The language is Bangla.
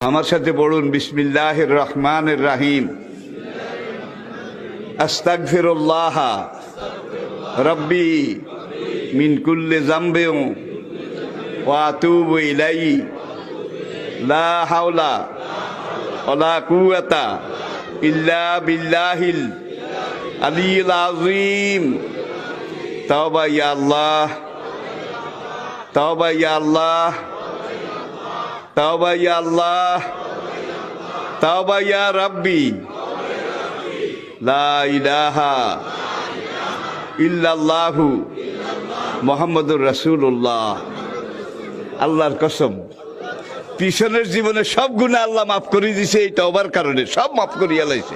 আমার সাথে পড়ুন বিসমিল্লাহির রহমানির রহিম। আস্তাগফিরুল্লাহ রব্বি মিন কুল্লি যামবিন ওয়া আতুবু ইলাইহি লা হাওলা ওয়ালা কুওয়াতা ইল্লা বিল্লাহিল আলিয়্যিল আযীম। তাওবা ইয়া আল্লাহ, তাওবা ইয়া আল্লাহ, তাওবা ইয়া আল্লাহ, তাওবা ইয়া রাব্বি, লা ইলাহা ইল্লাল্লাহু মুহাম্মাদুর রাসূলুল্লাহ। আল্লাহর কসম, পিছনের জীবনে সব গুনাহ আল্লাহ মাফ করে দিয়েছে, এই তওবার কারণে সব মাফ করিয়া লাইছে।